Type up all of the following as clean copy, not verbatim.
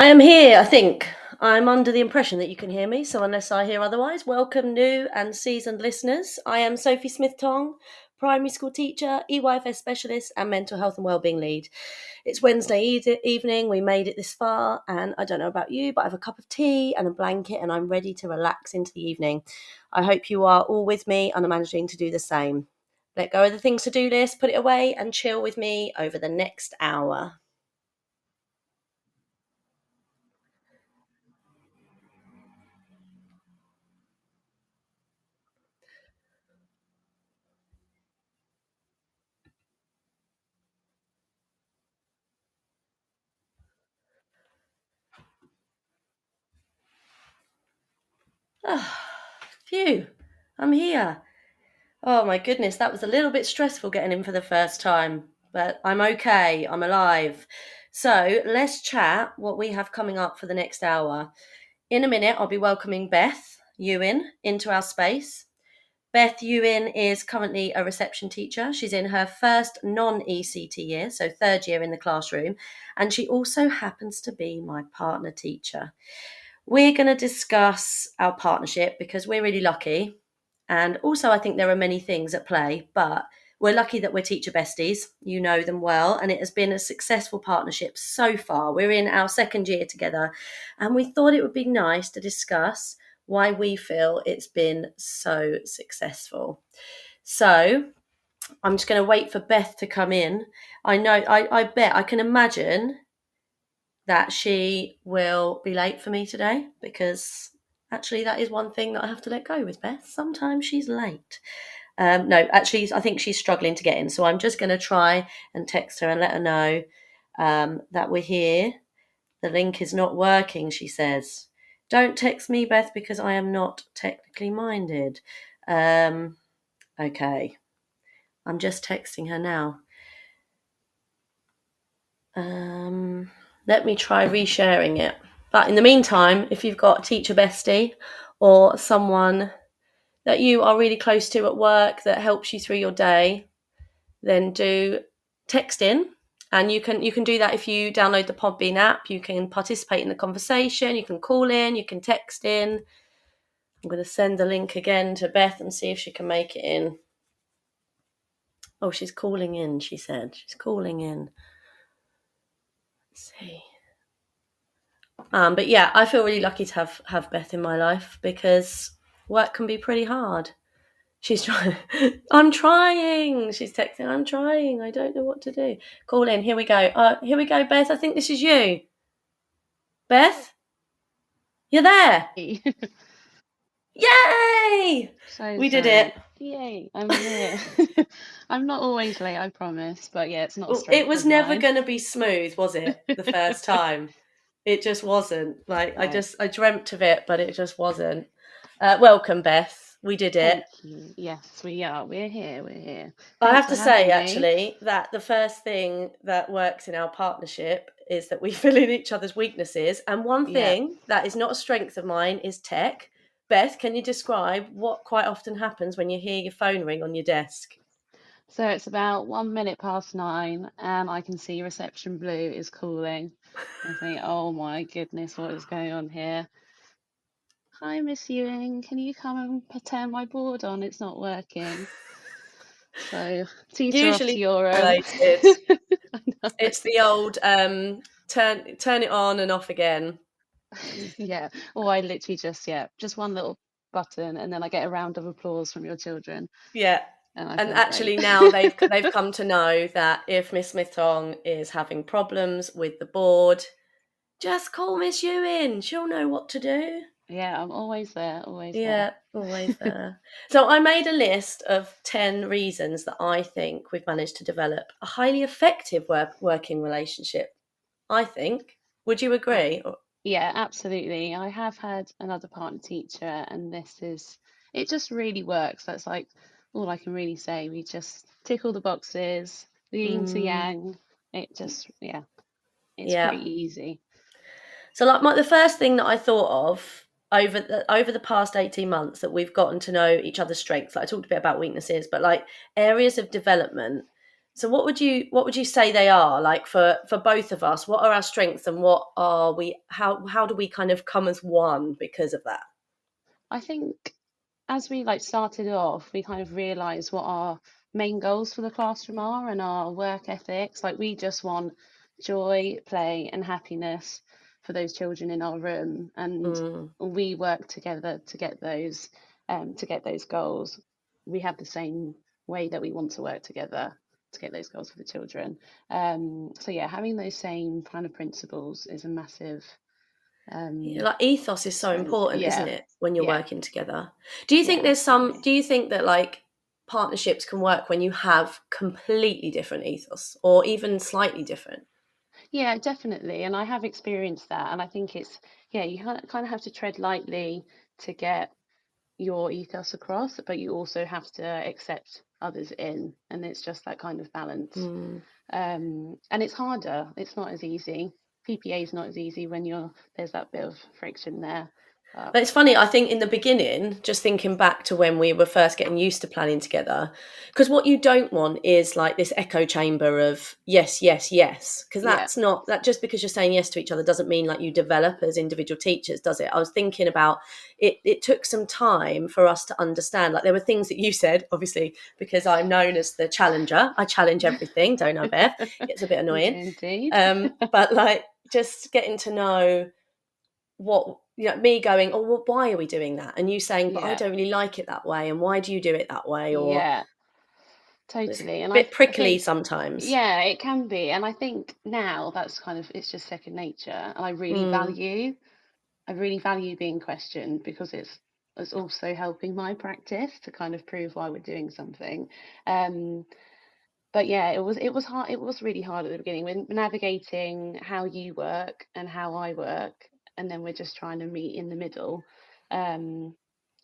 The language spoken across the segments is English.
I am here, I think. I'm under the impression that you can hear me, so unless I hear otherwise, welcome new and seasoned listeners. I am Sophie Smith-Tong, primary school teacher, EYFS specialist, and mental health and wellbeing lead. It's Wednesday evening, we made it this far, and I don't know about you, but I have a cup of tea and a blanket, and I'm ready to relax into the evening. I hope you are all with me and are managing to do the same. Let go of the things to do list, put it away, and chill with me over the next hour. Phew, I'm here. Oh my goodness, that was a little bit stressful getting in for the first time, but I'm okay. I'm alive. So let's chat what we have coming up for the next hour. In a minute, I'll be welcoming Beth Ewan into our space. Beth Ewan is currently a reception teacher. She's in her first non ECT year, so third year in the classroom, and she also happens to be my partner teacher. We're going to discuss our partnership because we're really lucky. And also, I think there are many things at play, but we're lucky that we're teacher besties. You know them well, and it has been a successful partnership so far. We're in our second year together, and we thought it would be nice to discuss why we feel it's been so successful. So, I'm just going to wait for Beth to come in. I bet, I can imagine that she will be late for me today because actually that is one thing that I have to let go with Beth. Sometimes she's late. No, actually, I think she's struggling to get in. So I'm just going to try and text her and let her know that we're here. The link is not working, she says. Don't text me, Beth, because I am not technically minded. Okay. I'm just texting her now. Let me try resharing it. But in the meantime, if you've got a teacher bestie or someone that you are really close to at work that helps you through your day, then do text in. And you can do that if you download the Podbean app. You can participate in the conversation. You can call in. You can text in. I'm going to send the link again to Beth and see if she can make it in. Oh, she's calling in, she said. She's calling in. Let's see. But yeah, I feel really lucky to have Beth in my life because work can be pretty hard. She's trying. I'm trying. She's texting. I'm trying. I don't know what to do. Call in. Here we go. Here we go, Beth. I think this is you. Beth, you're there. Yay! So We did sorry. it. Yay, I'm here. I'm not always late, I promise, but yeah, it's not a Well, it strength was of never mine. going to be smooth, was it? The first time, it just wasn't. Like No, I dreamt of it, but it just wasn't. Welcome, Beth. We did it. thank you. Yes, we are. We're here. We're here. I Thanks have for to say, having me. actually, that the first thing that works in our partnership is that we fill in each other's weaknesses. And one Yeah. thing that is not a strength of mine is tech. Beth, can you describe what quite often happens when you hear your phone ring on your desk? So it's about 1 minute past 9, and I can see reception blue is calling. I think, oh my goodness, what is going on here? Hi, Miss Ewing, can you come and turn my board on? It's not working. So, teeter off to Usually your related. I know. It's the old turn it on and off again. Yeah. Or I literally just one little button, and then I get a round of applause from your children, Yeah. and I And feel great. actually now they've come to know that if Miss Smith-Tong is having problems with the board, just call Miss Ewan. She'll know what to do. Yeah, I'm always there, always there. Yeah, always there. So I made a list of 10 reasons that I think we've managed to develop a highly effective working relationship. I think. Would you Uh, agree? yeah, absolutely. I have had another partner teacher, and it just really works. That's like all I can really say. We just tick all the boxes, the yin to Mm, yang. Yeah, it's yeah. pretty easy. So like the first thing that I thought of over the past 18 months that we've gotten to know each other's strengths. Like I talked a bit about weaknesses, but like areas of development. So what would you say they are, like, for both of us? What are our strengths and what are we how do we kind of come as one because of that? I think as we like started off, we kind of realized what our main goals for the classroom are and our work ethics. Like we just want joy, play, and happiness for those children in our room, and Mm. we work together to get those goals. We have the same way that we want to work together to get those goals for the children. So yeah, having those same kind of principles is a massive Yeah, um, like ethos is so strength. important, isn't Yeah, it, when you're yeah, working together? Do you think yeah, there's some absolutely. do you think that, like, partnerships can work when you have completely different ethos or even slightly different? Yeah, definitely. And I have experienced that. And I think yeah, you kind of have to tread lightly to get your ethos across, but you also have to accept others in. And it's just that kind of balance. Mm. And it's harder. It's not as easy. PPA is not as easy when there's that bit of friction there. But But it's funny, I think in the beginning, just thinking back to when we were first getting used to planning together, because what you don't want is like this echo chamber of yes, yes, yes. Because yeah, that's not that just because you're saying yes to each other doesn't mean like you develop as individual teachers, does it? I was thinking about it, it took some time for us to understand. Like there were things that you said, obviously, because I'm known as the challenger. I challenge everything, don't I, Beth? It's a bit you do annoying. indeed. But like just getting to know what me going, oh well, why are we doing that, and you saying, but I Yeah, don't really like it that way, and why do you do it that way, or yeah, it's a totally. And bit I prickly think sometimes. yeah, it can be. And I think now that's kind of it's just second nature. And Mm, I really value being questioned because it's also helping my practice to kind of prove why we're doing something. Um, but yeah, it was hard. It was really hard at the beginning when navigating how you work and how I work, and then we're just trying to meet in the middle. And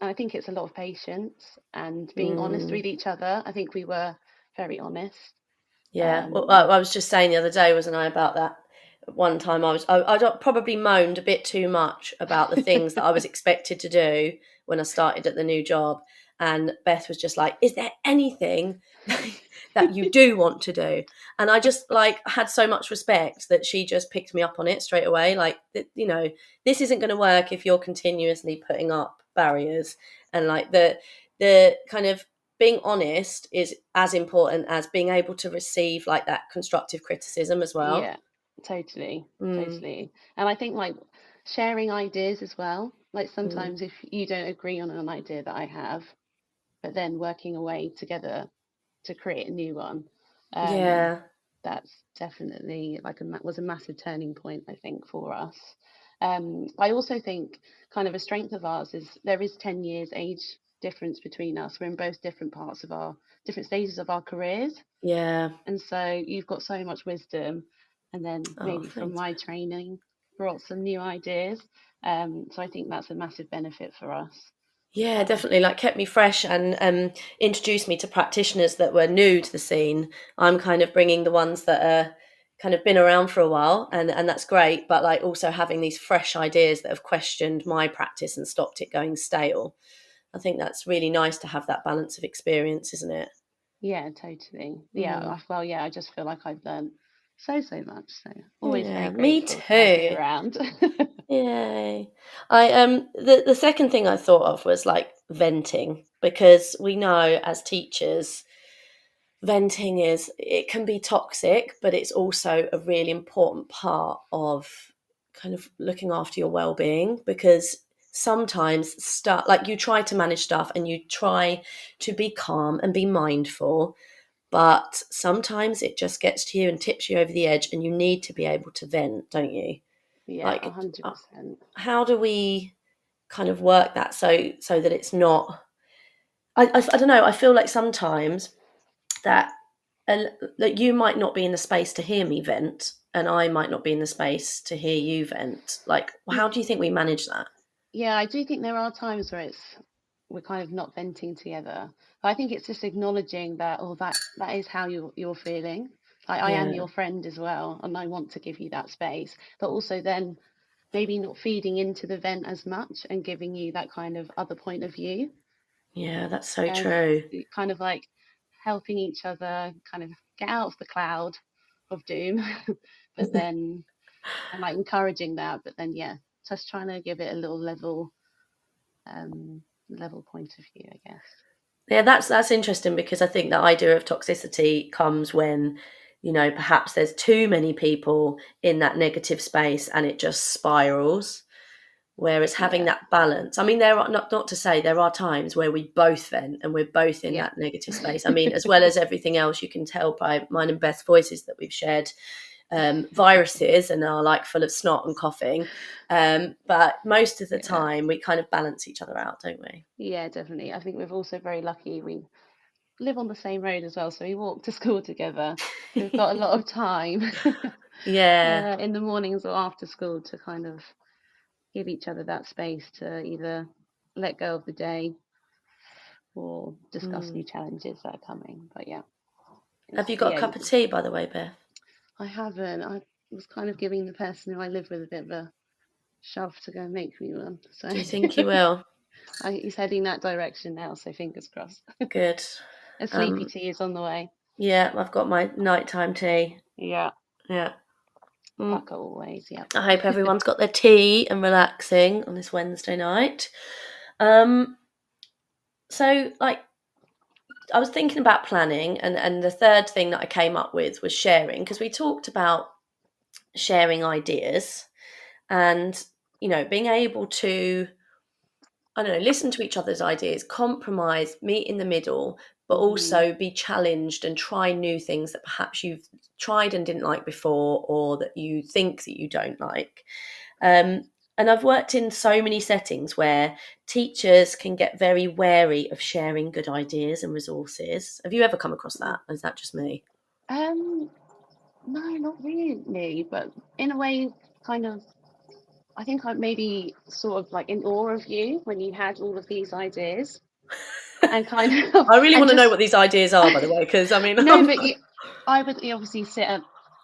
I think it's a lot of patience and being honest mm. with each other. I think we were very honest. Yeah, well, Um, I was just saying the other day, wasn't I, about that. One time I probably moaned a bit too much about the things that I was expected to do when I started at the new job, and Beth was just like, "Is there anything that you do want to do?" And I just like had so much respect that she just picked me up on it straight away. Like, this isn't going to work if you're continuously putting up barriers, and like the kind of being honest is as important as being able to receive like that constructive criticism as well. Yeah, totally, Mm, totally. And I think like sharing ideas as well. Like mm. sometimes if you don't agree on an idea that I have, but then working away together to create a new one, um, Yeah, that's definitely like was a massive turning point, I think, for us. I also think kind of a strength of ours is there is 10 years age difference between us. We're in both different parts of our different stages of our careers. yeah. And so you've got so much wisdom, and then Oh, maybe from thanks. my training, brought some new ideas. So I think that's a massive benefit for us. Yeah, Um, definitely. Like kept me fresh and introduced me to practitioners that were new to the scene. I'm kind of bringing the ones that are kind of been around for a while, and that's great. But like also having these fresh ideas that have questioned my practice and stopped it going stale. I think that's really nice to have that balance of experience, isn't it? yeah, totally. Yeah, Mm. well, yeah, I just feel like I've learned so much. So always very Yeah, me grateful to have you too. around. Yay. The second thing I thought of was like venting, because we know as teachers venting is it can be toxic, but it's also a really important part of kind of looking after your well-being, because sometimes stuff like you try to manage stuff and you try to be calm and be mindful, but sometimes it just gets to you and tips you over the edge and you need to be able to vent, don't you? Yeah, Like 100%. how do we kind of work that so that it's not I don't know, I feel like sometimes that and that you might not be in the space to hear me vent and I might not be in the space to hear you vent. Like how do you think we manage that? Yeah, I do think there are times where we're kind of not venting together. But I think it's just acknowledging that, oh, that is how you're feeling. I am Yeah, your friend as well, and I want to give you that space. But also then maybe not feeding into the vent as much and giving you that kind of other point of view yeah, that's so and true. kind of like helping each other kind of get out of the cloud of doom, but then, and like encouraging that, but then, yeah, just trying to give it a little level point of view, I guess. Yeah, that's interesting, because I think the idea of toxicity comes when, perhaps there's too many people in that negative space and it just spirals. Whereas having Yeah, that balance, I mean, there are not to say there are times where we both vent and we're both in yeah, that negative space. I mean, as well as everything else, you can tell by mine and Beth's voices that we've shared viruses and are like full of snot and coughing. But most of the yeah, time, we kind of balance each other out, don't we? yeah, definitely. I think we're also very lucky. We live on the same road as well, so we walk to school together. So we've got a lot of time Yeah. in the mornings or after school to kind of give each other that space to either let go of the day or discuss new Mm. challenges that are coming. But yeah, Have you got a yeah, cup of tea, by the way, Beth? I haven't. I was kind of giving the person who I live with a bit of a shove to go and make me one. So Do you think you will? he's heading that direction now. So fingers crossed. Good. A sleepy Um, tea is on the way. yeah, I've got my nighttime tea. Yeah, Yeah. Mm. bucker always. Yeah. I hope everyone's got their tea and relaxing on this Wednesday night. Um, so, like, I was thinking about planning, and the third thing that I came up with was sharing, because we talked about sharing ideas and, being able to, I don't know, listen to each other's ideas, compromise, meet in the middle, but Hmm. also be challenged and try new things that perhaps you've tried and didn't like before, or that you think that you don't like. And I've worked in so many settings where teachers can get very wary of sharing good ideas and resources. Have you ever come across that? Or is that just me? Um, no, not really, but in a way, kind of. I think I maybe sort of like in awe of you when you had all of these ideas and kind of I really and want to know just what these ideas are, by the way, because I mean, no, but I would obviously sit and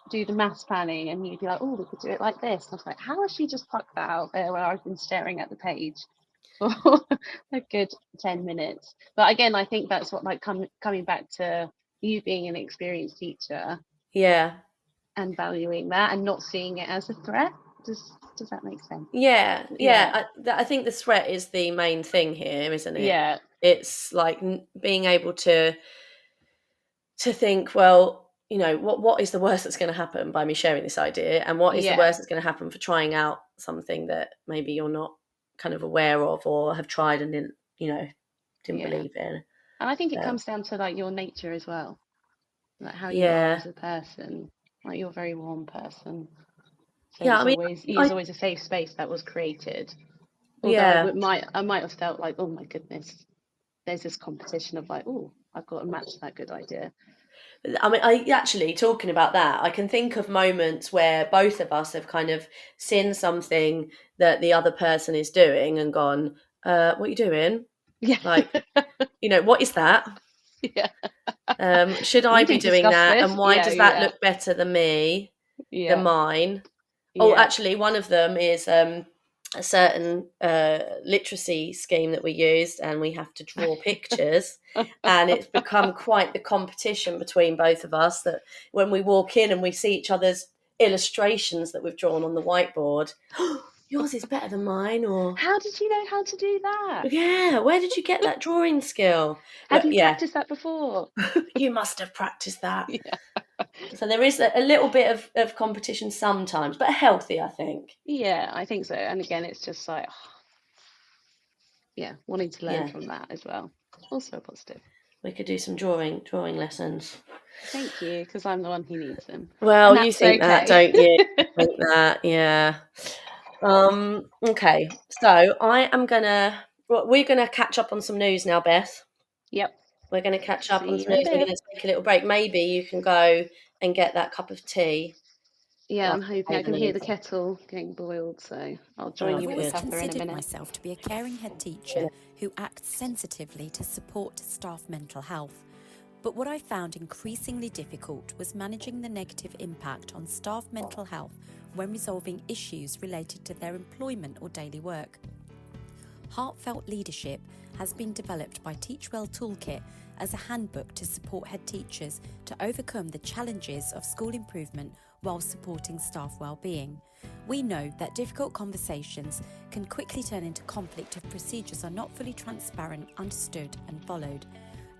do the maths planning, and you'd be like, "Oh, we could do it like this." And I was like, "How has she just plucked that out there when I've been staring at the page for a good 10 minutes?" But again, I think that's what like coming back to you being an experienced teacher yeah, and valuing that and not seeing it as a threat. Does that make sense? yeah, Yeah, yeah. I think the threat is the main thing here, isn't it? yeah, It's like being able to think, well, what is the worst that's going to happen by me sharing this idea, and what is the yeah, worst that's going to happen for trying out something that maybe you're not kind of aware of, or have tried and didn't yeah. believe in. And I think it Um, comes down to like your nature as well, like how you are yeah, as a person. Like you're a very warm person, so yeah. I mean, it was I always a safe space that was created. Although yeah. I might have felt like, oh my goodness, there's this competition of like, oh, I've got to match that good idea. I mean, I actually, talking about that, I can think of moments where both of us have kind of seen something that the other person is doing and gone, "What are you doing? Yeah, Like, what is that? yeah. Should I We be didn't doing discuss that? this. And why Yeah, does that yeah, look better than me, than yeah, mine?" Oh, yeah. actually, one of them is a certain literacy scheme that we used, and we have to draw pictures. And it's become quite the competition between both of us, that when we walk in and we see each other's illustrations that we've drawn on the whiteboard, yours is better than mine, or How did you know how to do that? yeah, where did you get that drawing skill? Have But you yeah, practiced that before? you must have practiced that. Yeah. So there is a little bit of competition sometimes, but healthy, I think. Yeah, I think so. And again, it's just like, yeah, wanting to learn Yeah, from that as well. Also a positive. we could do some drawing lessons. Thank you, because I'm the one who needs them. And Well, you that's think that, okay. don't you? Think that, yeah. Okay. So we're gonna catch up on some news now, Beth. Yep. We're gonna catch up See on you some in a news. We're bit. gonna take a little break. Maybe you can go and get that cup of tea Yeah, while I'm hoping I I can hear the leave. kettle getting boiled, so I'll join Oh, you I've with the always good. cuppa in a considered minute. myself to be a caring head teacher who acts sensitively to support staff mental health. But what I found increasingly difficult was managing the negative impact on staff mental health when resolving issues related to their employment or daily work. Heartfelt Leadership has been developed by Teachwell Toolkit as a handbook to support head teachers to overcome the challenges of school improvement while supporting staff well-being. We know that difficult conversations can quickly turn into conflict if procedures are not fully transparent, understood and followed.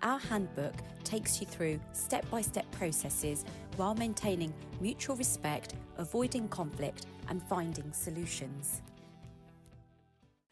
Our handbook takes you through step-by-step processes while maintaining mutual respect, avoiding conflict and finding solutions.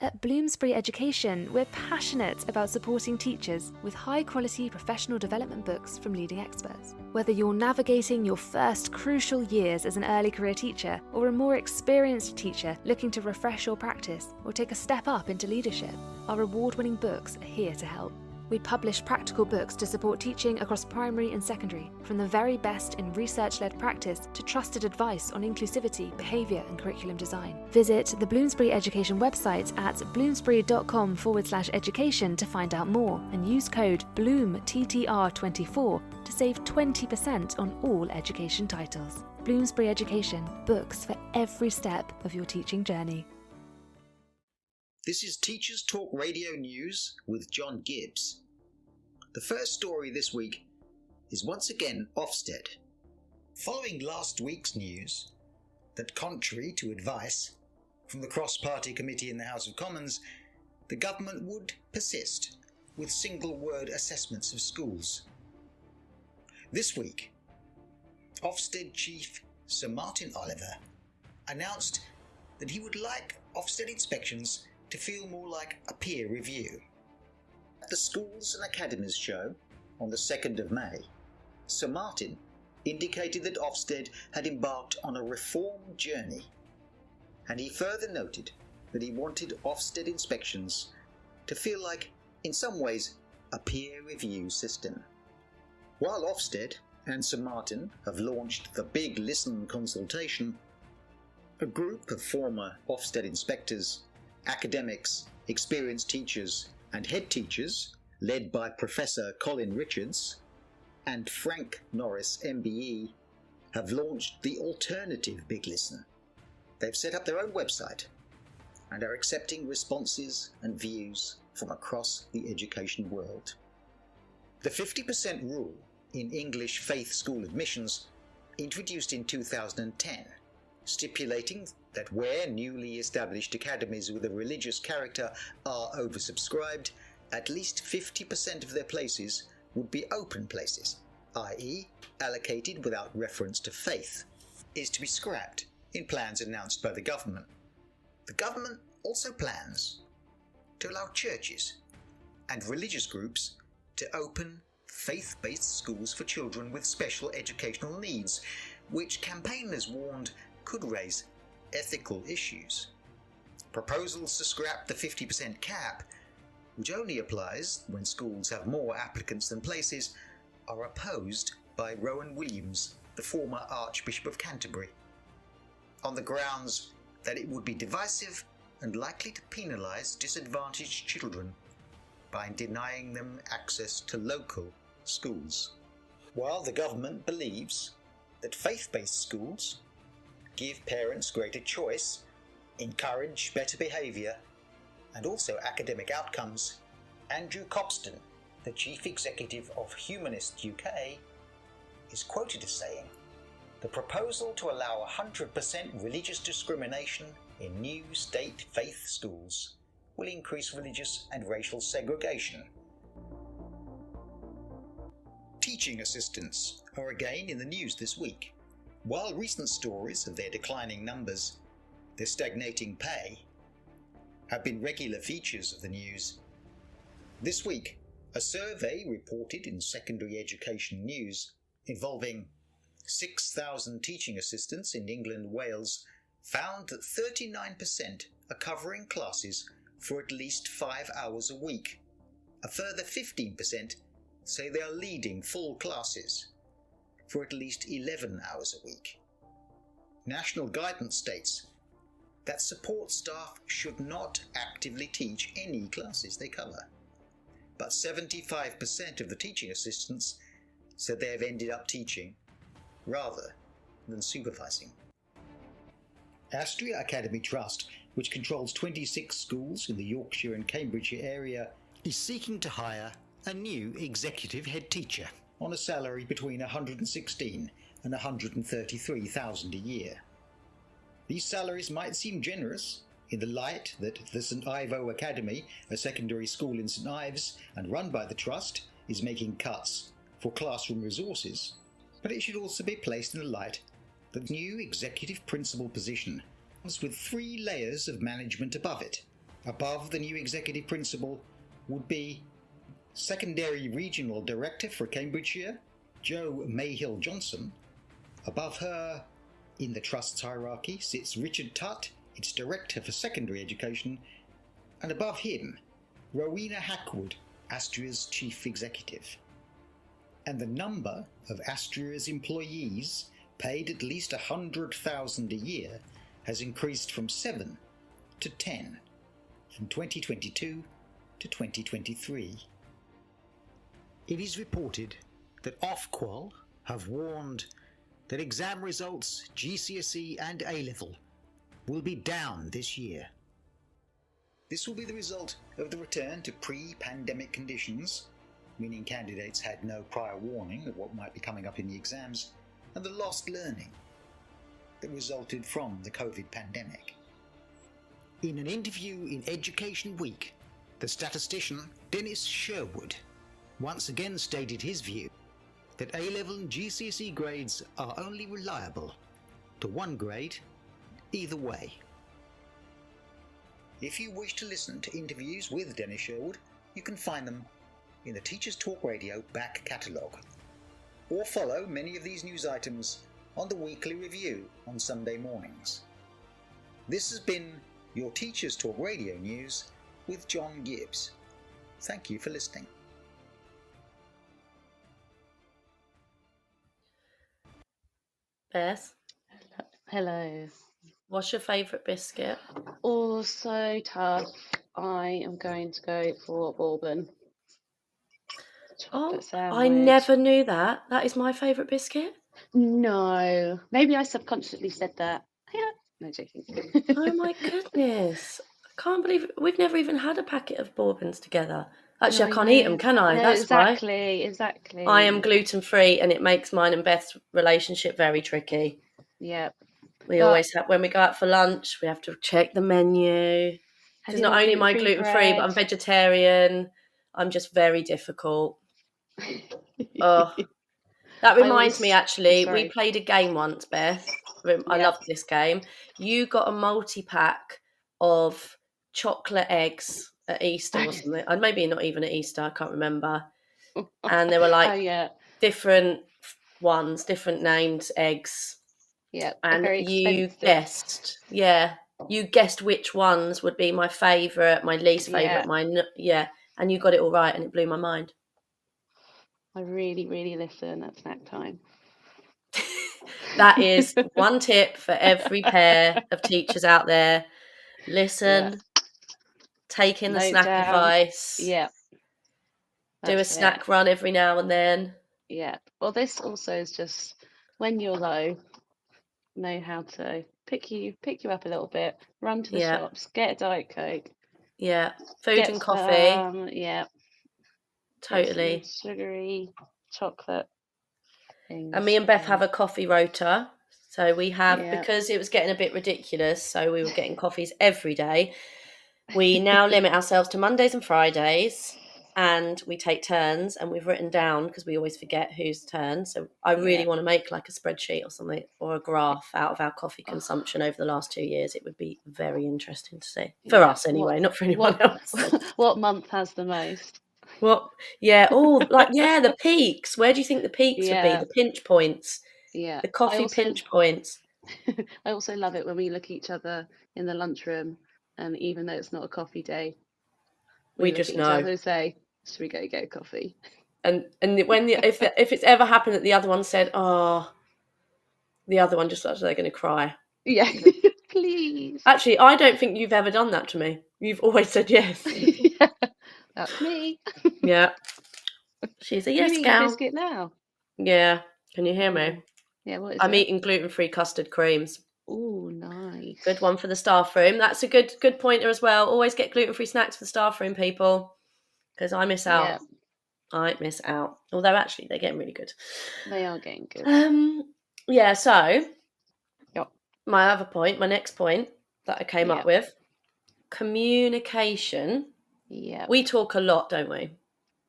At Bloomsbury Education, we're passionate about supporting teachers with high-quality professional development books from leading experts. Whether you're navigating your first crucial years as an early career teacher or a more experienced teacher looking to refresh your practice or take a step up into leadership, our award-winning books are here to help. We publish practical books to support teaching across primary and secondary, from the very best in research-led practice to trusted advice on inclusivity, behaviour and curriculum design. Visit the Bloomsbury Education website at bloomsbury.com/education to find out more and use code BLOOMTTR24 to save 20% on all education titles. Bloomsbury Education, books for every step of your teaching journey. This is Teachers Talk Radio News with John Gibbs. The first story this week is once again Ofsted. Following last week's news that, contrary to advice from the Cross-Party Committee in the House of Commons, the government would persist with single-word assessments of schools. This week, Ofsted Chief Sir Martin Oliver announced that he would like Ofsted inspections to feel more like a peer review. At the Schools and Academies show on the 2nd of May, Sir Martin indicated that Ofsted had embarked on a reform journey, and he further noted that he wanted Ofsted inspections to feel like, in some ways, a peer review system. While Ofsted and Sir Martin have launched the Big Listen consultation, a group of former Ofsted inspectors, academics, experienced teachers and head teachers, led by Professor Colin Richards and Frank Norris MBE, have launched the alternative Big Listen. They've set up their own website and are accepting responses and views from across the education world. The 50% rule in English faith school admissions, introduced in 2010, stipulating that where newly established academies with a religious character are oversubscribed, at least 50% of their places would be open places, i.e. allocated without reference to faith, is to be scrapped in plans announced by the government. The government also plans to allow churches and religious groups to open faith-based schools for children with special educational needs, which campaigners warned could raise ethical issues. Proposals to scrap the 50% cap, which only applies when schools have more applicants than places, are opposed by Rowan Williams, the former Archbishop of Canterbury, on the grounds that it would be divisive and likely to penalise disadvantaged children by denying them access to local schools. While the government believes that faith-based schools give parents greater choice, encourage better behaviour, and also academic outcomes, Andrew Cobston, the Chief Executive of Humanist UK, is quoted as saying, "The proposal to allow 100% religious discrimination in new state faith schools will increase religious and racial segregation." Teaching assistants are again in the news this week. While recent stories of their declining numbers, their stagnating pay, have been regular features of the news, this week a survey reported in Secondary Education News involving 6,000 teaching assistants in England and Wales found that 39% are covering classes for at least 5 hours a week. A further 15% say they are leading full classes for at least 11 hours a week. National guidance states that support staff should not actively teach any classes they cover, but 75% of the teaching assistants said they have ended up teaching rather than supervising. Astria Academy Trust which controls 26 schools in the Yorkshire and Cambridgeshire area, is seeking to hire a new executive head teacher on a salary between 116 and 133,000 a year. These salaries might seem generous in the light that the St Ivo Academy, a secondary school in St Ives and run by the Trust, is making cuts for classroom resources, but it should also be placed in the light that the new executive principal position comes with 3 layers of management above it. Above the new executive principal would be Secondary Regional Director for Cambridgeshire, Jo Mayhill Johnson. Above her, in the Trust's hierarchy, sits Richard Tutt, its Director for Secondary Education, and above him, Rowena Hackwood, Astria's Chief Executive. And the number of Astria's employees paid at least 100,000 a year has increased from 7 to 10 from 2022 to 2023. It is reported that Ofqual have warned that exam results, GCSE and A-level, will be down this year. This will be the result of the return to pre-pandemic conditions, meaning candidates had no prior warning of what might be coming up in the exams, and the lost learning that resulted from the COVID pandemic. In an interview in Education Week, the statistician Dennis Sherwood once again stated his view that A-level and GCSE grades are only reliable to one grade either way. If you wish to listen to interviews with Dennis Sherwood, you can find them in the Teachers Talk Radio back catalogue, or follow many of these news items on the weekly review on Sunday mornings. This has been your Teachers Talk Radio News with John Gibbs. Thank you for listening. Beth, Hello. what's your favourite biscuit? Oh, so tough. I am going to go for bourbon. Oh, Chocolate sandwich. I never knew that. That is my favourite biscuit. No. Maybe I subconsciously said that. Yeah. No, joking. Oh my goodness. I can't believe we've never even had a packet of bourbons together. Actually, I can't eat them, can I? No, That's exactly, why. exactly. I am gluten-free and it makes mine and Beth's relationship very tricky. Yep. We always have, when we go out for lunch, we have to check the menu. Because not only am I gluten-free, but I'm vegetarian. I'm just very difficult. Oh, that reminds me, actually, we played a game once, Beth. I loved this game. You got a multi-pack of chocolate eggs at Easter or something. And maybe not even at Easter, I can't remember. And there were like different ones, different named eggs. Yeah, and you guessed, you guessed which ones would be my favourite, my least favourite, and you got it all right, and it blew my mind. I really, really listen at snack time. That is one tip for every pair of teachers out there. Listen, take in the snack advice. Yeah. Do a snack run every now and then. Yeah. Well, this also is just when you're low, know how to pick you up a little bit, run to the shops, get a Diet Coke. Yeah. Food and coffee. Yeah. Totally. Sugary chocolate things. And me and Beth have a coffee rota. So we have, because it was getting a bit ridiculous, so we were getting coffees every day. We now limit ourselves to Mondays and Fridays, and we take turns, and we've written down, because we always forget whose turn. So I really want to make like a spreadsheet or something, or a graph out of our coffee consumption over the last 2 years. It would be very interesting to see. For us anyway, not for anyone else. What month has the most? What? Yeah. Oh, the peaks. Where do you think the peaks would be? The pinch points. Yeah. The coffee pinch points. I also love it when we look at each other in the lunchroom, and even though it's not a coffee day, we just know. Each other and say, "Should we go get a coffee?" And when if it's ever happened that the other one said, "Oh," the other one just thought they're going to cry. Yeah, please. Actually, I don't think you've ever done that to me. You've always said yes. Yeah, that's me. Yeah. She's a yes gal. A biscuit now. Yeah. Can you hear me? Yeah. What is I'm eating gluten-free custard creams. Oh, nice. Good one for the staff room. That's a good pointer as well. Always get gluten-free snacks for the staff room, people, because I miss out. Yeah, I miss out. Although actually they're getting really good. they are getting good. Yeah, so Yep. my next point that I came up Yep. with, communication. Yeah, We talk a lot, don't we?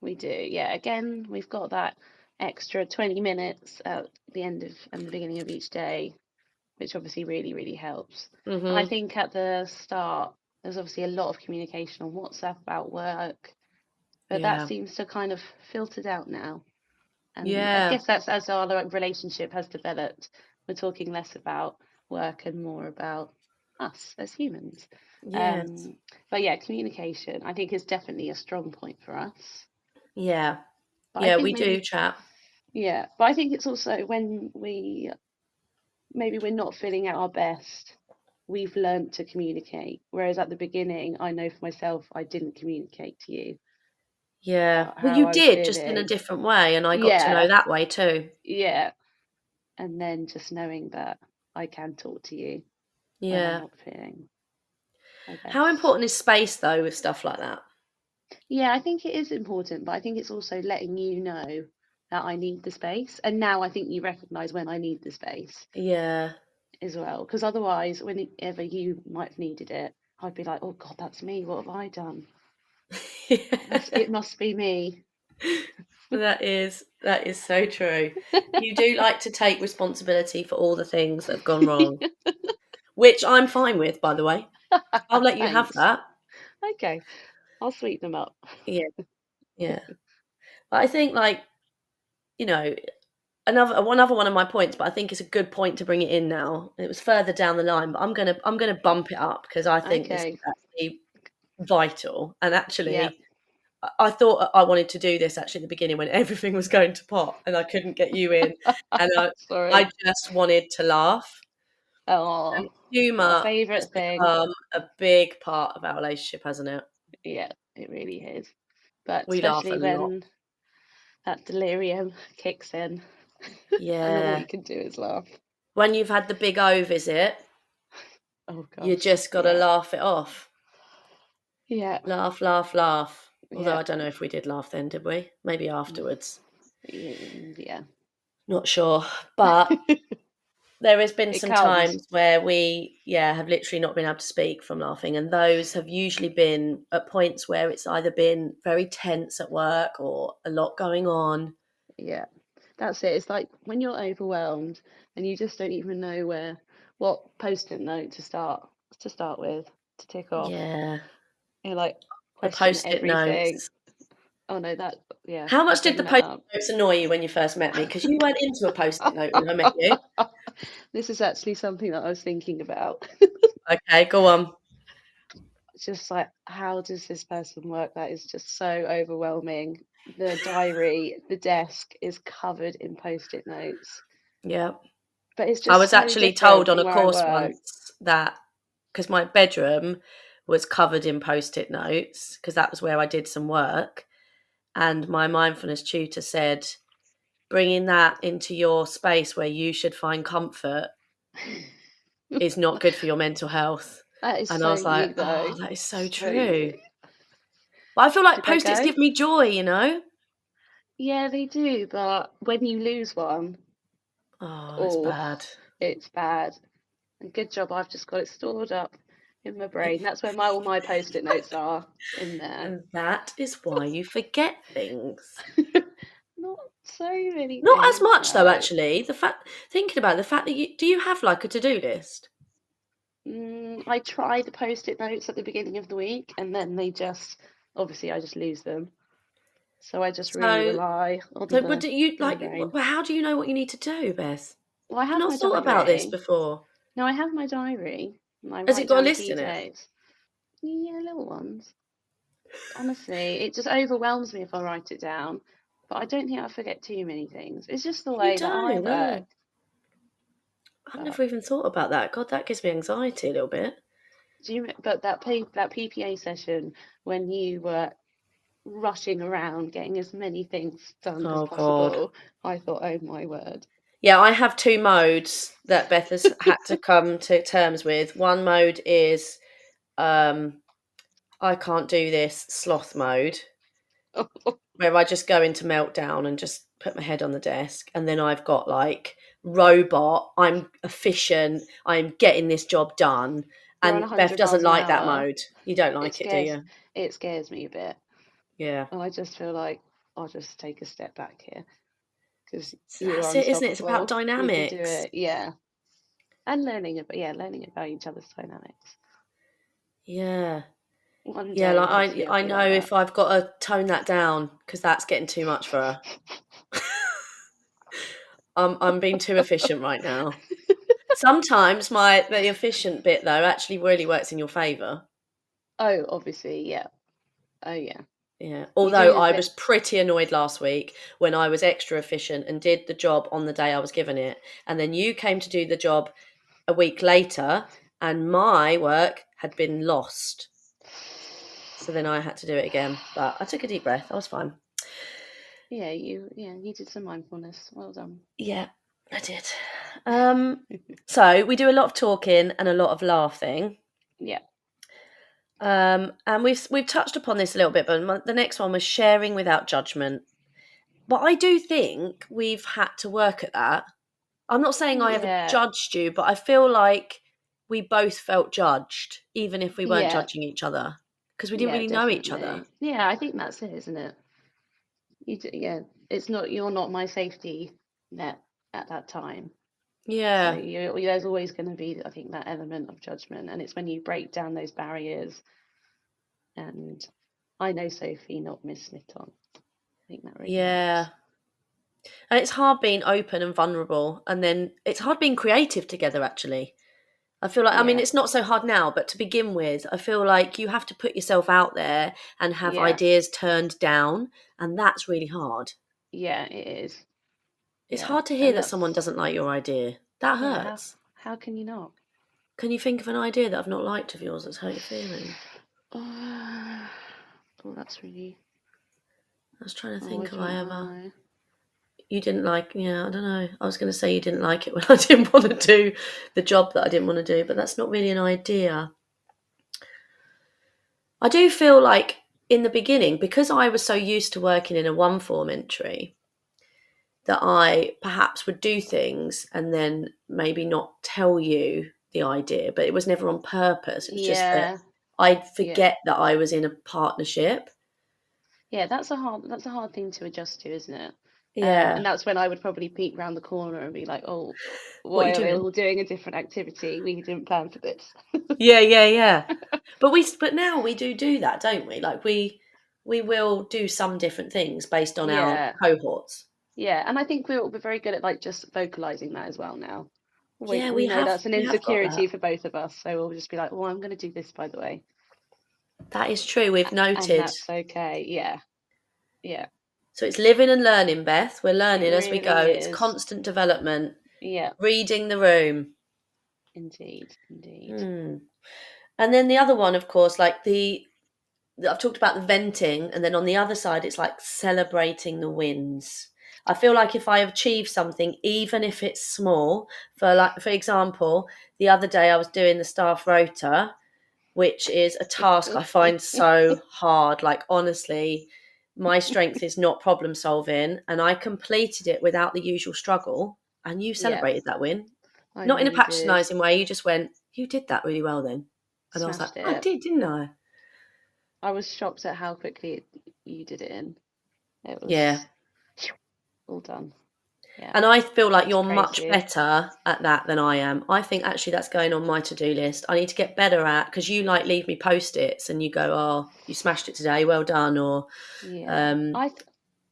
we do. Yeah, again, we've got that extra 20 minutes at the end of and the beginning of each day, which obviously really, really helps. And I Mm-hmm. think at the start, there's obviously a lot of communication on WhatsApp about work, but that Yeah. seems to kind of filtered out now. And I Yeah. guess that's as our relationship has developed. We're talking less about work and more about us as humans. Yes. But yeah, communication, I think, is definitely a strong point for us. Yeah. But I Yeah, think we do maybe, chat. yeah, but I think it's also when we're not feeling at our best, we've learned to communicate. Whereas at the beginning, I know for myself, I didn't communicate to you Yeah. about Well, how you I was did, just in a feeling. different way, and I got to know Yeah, that way too. yeah. And then just knowing that I can talk to you when I'm Yeah. not feeling my How best. important is space though with stuff like that? Yeah, I think it is important, but I think it's also letting you know that I need the space. And now I think you recognize when I need the space Yeah. as well. Because otherwise, whenever you might have needed it, I'd be like, oh God, that's me. What have I done? It must be me. That is so true. You do like to take responsibility for all the things that have gone wrong, which I'm fine with, by the way. I'll let you have Thanks. that. Okay, I'll sweeten them up. Yeah, yeah. But I think, like, you know, another one of my points, but I think it's a good point to bring it in now. It was further down the line, but I'm gonna bump it up because I think this is Okay, actually vital. And yeah. actually, I thought I wanted to do this actually at the beginning when everything was going to pot and I couldn't get you in, and I Sorry. just wanted to laugh. And Oh, our humour has favorite thing. become a big part of our relationship, hasn't it? Yeah, it really is. But We laugh a especially lot. when that delirium kicks in and all Yeah. you can do is laugh. When you've had the big O visit, Oh you gosh. just got to Yeah. laugh it off. Yeah. Laugh, laugh, laugh. Although Yeah. I don't know if we did laugh then, did we? Maybe afterwards. Yeah. Not sure. But there has been It some comes. times where we, yeah, have literally not been able to speak from laughing, and those have usually been at points where it's either been very tense at work or a lot going on. Yeah. That's it. It's like when you're overwhelmed and you just don't even know what post-it note to start with, to tick off. Yeah, You're like the question post-it everything. notes. Oh no, yeah, How I'll much did bring the that post-it up. notes annoy you when you first met me? Because you weren't into a post-it note when I met you. This is actually something that I was thinking about. Okay, go on. It's just like, how does this person work? That is just so overwhelming. The diary, the desk is covered in post-it notes, Yeah. but it's I just was so actually different told on from a where I course work. once that because my bedroom was covered in post-it notes because that was where I did some work, and my mindfulness tutor said bringing that into your space where you should find comfort is not good for your mental health. That is And I so was like, you oh, though. that is so So you. true. But I feel like Did they post-its go? give me joy, you know? Yeah, they do, but when you lose one, Oh, it's oh, bad. it's bad. And good job, I've just got it stored up in my It, brain. That's where all my post-it notes are, in there. and that is why you forget things. Not so many Not as things, much though, no. actually. Thinking about it, the fact that do you have like a to-do list? I try the post-it notes at the beginning of the week, and then obviously, I just lose them. So I just really So, rely on so what do you my like? brain. How do you know what you need to do, Beth? Well, I I've have not my thought about this diary. before. No, I have my diary, and I Has it write got a down list key in it? dates. Yeah, little ones. Honestly, it just overwhelms me if I write it down. But I don't think I forget too many things. It's just the You way that I don't, work. no. I've But never even thought about that. God, that gives me anxiety a little bit. but that PPA session when you were rushing around getting as many things done as Oh God. possible, I thought, oh my word. Yeah, I have two modes that Beth has had to come to terms with. One mode is I can't do this sloth mode, where I just go into meltdown and just put my head on the desk. And then I've got like robot, I'm efficient, I'm getting this job done. You're on And Beth 100 doesn't miles an like that hour. mode. You don't It like it, do scares you? it scares me a bit. Yeah. And I just feel like I'll just take a step back here because you're That's it, isn't it? It's about unstoppable. You can do dynamics. it. Yeah. And learning about each other's dynamics. Yeah. One Yeah, day, like hopefully, I'll I be know like that. if I've got to tone that down because that's getting too much for her. I'm being too efficient right now. Sometimes the efficient bit though actually really works in your favour. Oh, obviously, yeah. Oh, yeah. Yeah. You do Although the I bit. was pretty annoyed last week when I was extra efficient and did the job on the day I was given it, and then you came to do the job a week later, and my work had been lost. So then I had to do it again. But I took a deep breath. I was fine. Yeah, you did some mindfulness. Well done. Yeah, I did. So we do a lot of talking and a lot of laughing. Yeah. And we've touched upon this a little bit, but the next one was sharing without judgment. But I do think we've had to work at that. I'm not saying I ever Yeah. judged you, but I feel like we both felt judged, even if we weren't Yeah. judging each other, because we didn't Yeah, really know each other. definitely. Yeah, I think that's it, isn't it? Yeah, you're not my safety net at that time. So Yeah. there's always going to be, I think, that element of judgment, and it's when you break down those barriers. And I know Sophie, not Miss Smith-Tong. I think that really Yeah. helps. And it's hard being open and vulnerable, and then it's hard being creative together, actually. I feel like, I mean, Yeah, it's not so hard now, but to begin with, I feel like you have to put yourself out there and have yeah, ideas turned down, and that's really hard. yeah. It is. It's Yeah, hard to hear and that someone that's doesn't like your idea. That yeah. hurts. How can you not? Can you think of an idea that I've not liked of yours that's hurt your feelings? Oh, that's really. I was trying to Oh, I think if I don't ever. know. You didn't like, yeah, I don't know. I was going to say you didn't like it when I didn't want to do the job that I didn't want to do, but that's not really an idea. I do feel like in the beginning, because I was so used to working in a one form entry, that I perhaps would do things and then maybe not tell you the idea, but it was never on purpose. It was just that Yeah, I'd yeah, forget that I was in a partnership. yeah. That's a hard thing to adjust to, isn't it? Yeah. And that's when I would probably peek round the corner and be like, "Oh, What are you why are they doing? all doing a different activity? We didn't plan for this." Yeah, yeah, yeah. But now we do that, don't we? Like we will do some different things based on our Yeah, cohorts. yeah. And I think we're very good at like just vocalizing that as well now. We Yeah, we know that's an we have got insecurity that. for both of us, so we'll just be like, "Oh, I'm going to do this, by the way," That is true. We've and noted. that's okay. Yeah, yeah. So it's living and learning, Beth. We're It learning as we go. really It's is. constant development. Yeah, Reading the room. indeed, indeed. Hmm. And then the other one, of course, like I've talked about the venting, and then on the other side, it's like celebrating the wins. I feel like if I achieve something, even if it's small, for example, the other day I was doing the staff rota, which is a task I find so hard. Like honestly, my strength is not problem solving, and I completed it without the usual struggle. And you Yeah, celebrated that win, I not in a really did. patronising way. You just went, "You did that really well, then," and I was like, Smashed "I it. did, didn't I?" I was shocked at how quickly you did it in. It Yeah. was all done. Yeah, And I feel like had to you're praise much you. better at that than I am. I think actually that's going on my to-do list. I need to get better at, because you like leave me post-its and you go, "Oh, you smashed it today, well done," or Yeah, um,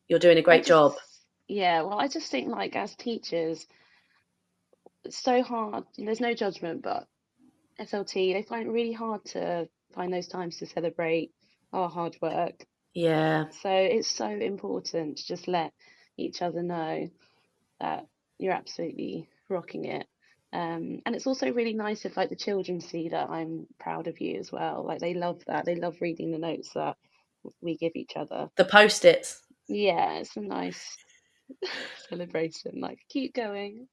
"You're doing a I great just, job." yeah. Well, I just think like as teachers, it's so hard. There's no judgment, but SLT, they find it really hard to find those times to celebrate our hard work. Yeah. So it's so important to just let each other know that you're absolutely rocking it. And it's also really nice if like the children see that I'm proud of you as well. Like they love that. They love reading the notes that we give each other. The post-its. Yeah, it's a nice. celebration. Like, keep going.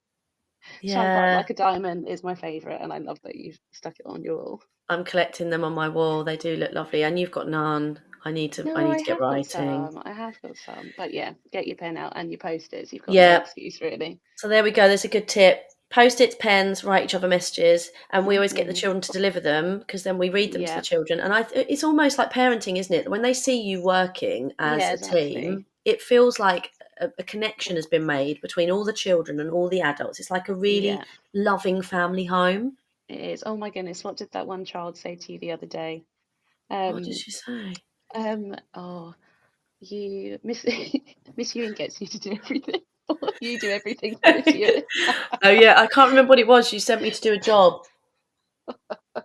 Shine bright Yeah, like a diamond is my favourite, and I love that you've stuck it on your wall. I'm collecting them on my wall. They do look lovely, and you've got none. I No, need I to get have got writing. some. I have got some. But yeah, get your pen out and your post-its. You've got no Yeah. excuse, really. So there we go. There's a good tip. Post-its, pens, write each other messages, and we always get the Hmm. children to deliver them because then we read them to the Yeah. children. And it's almost like parenting, isn't it? When they see you working as Yeah, a exactly. team, it feels like a connection has been made between all the children and all the adults. It's like a really Yeah, loving family home. it is. Oh my goodness, what did that one child say to you the other day? What did Um, she say? oh, you Miss Miss Ewing gets you to do everything. Or you do everything for Miss Ewing. Oh yeah, I can't remember what it was. She sent me to do a job.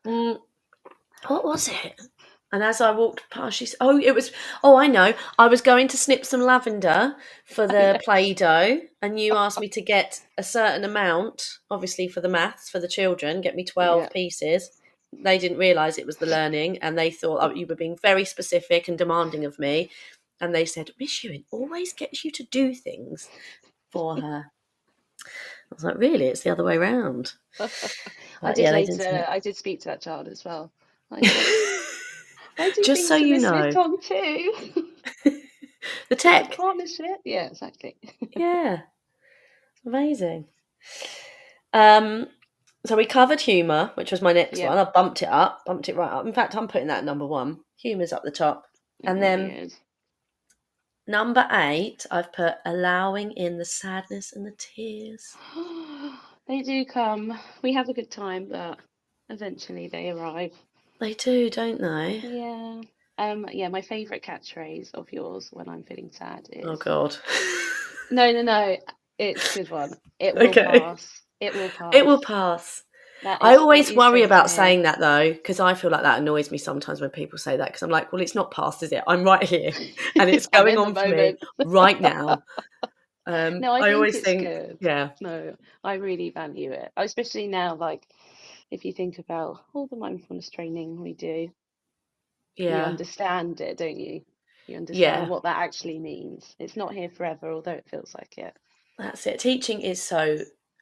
Mm, what was it? And as I walked past, she said, "Oh, it was. Oh, I know. I was going to snip some lavender for Oh, the yes. Play-Doh, and you asked me to get a certain amount, obviously for the maths for the children. Get me Yeah. 12 pieces. They didn't realise it was the learning, and they thought you were being very specific and demanding of me. And they said, Miss Ewan always gets you to do things for her. I was like, really? It's the other way round. I But did yeah, they didn't later. say I did speak to that child as well. I said, I do Just so things for you Miss know, Smith-Tong too. the It's a tech. partnership. Yeah, exactly. Yeah, amazing. Um, so we covered humour, which was my next Yeah, one. I bumped it up, bumped it right up. In fact, I'm putting that at number one. Humour's up the top. it And really then is. number 8, I've put allowing in the sadness and the tears. They do come. We have a good time, but eventually they arrive. They do, don't they? Yeah. Yeah, my favourite catchphrase of yours when I'm feeling sad Oh, is God. no, no, no. It's a good one. It will Okay. pass. It will It will pass. pass. That I is what always you worry say to about me. saying that though, because I feel like that annoys me sometimes when people say that, because I'm like, well, it's not past, is it? I'm right here and it's I'm going in the on for me moment. right now. No, I I think always it's think, good. yeah, No, I really value it. Especially now, like, if you think about all the mindfulness training we do, you yeah, understand it, don't you? You understand yeah. what that actually means. It's not here forever, although it feels like it. That's it. Teaching is so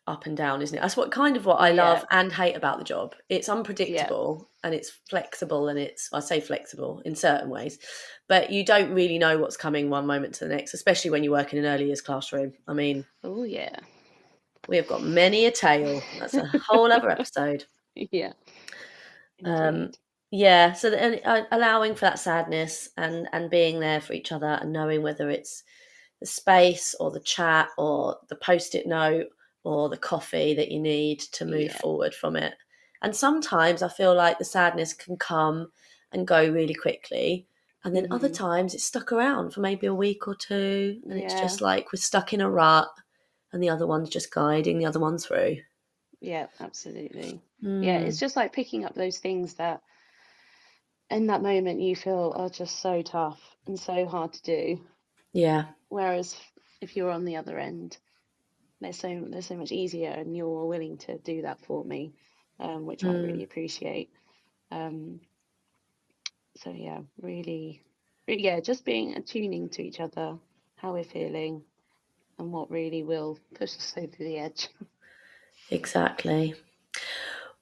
up and down, isn't it? That's what I Yeah, love and hate about the job. It's yeah. unpredictable and it's flexible, and I say flexible in certain ways, but you don't really know what's coming one moment to the next, especially when you work in an early years classroom. I mean, Oh, yeah. we have got many a tale. That's a whole other episode. Yeah, Um, indeed. yeah, so allowing for that sadness and being there for each other and knowing whether it's the space or the chat or the post-it note or the coffee that you need to move Yeah. forward from it. And sometimes I feel like the sadness can come and go really quickly. And then other Hmm. times it's stuck around for maybe a week or two. And it's Yeah. just like we're stuck in a rut and the other one's just guiding the other one through. Yeah, absolutely. Yeah, it's Mm, just like picking up those things that in that moment you feel are just so tough and so hard to do. yeah. Whereas if you're on the other end, they're so much easier, and you're willing to do that for me, which I really Mm, appreciate. Um, so yeah, really, yeah, just being attuning to each other, how we're feeling, and what really will push us over the edge. exactly.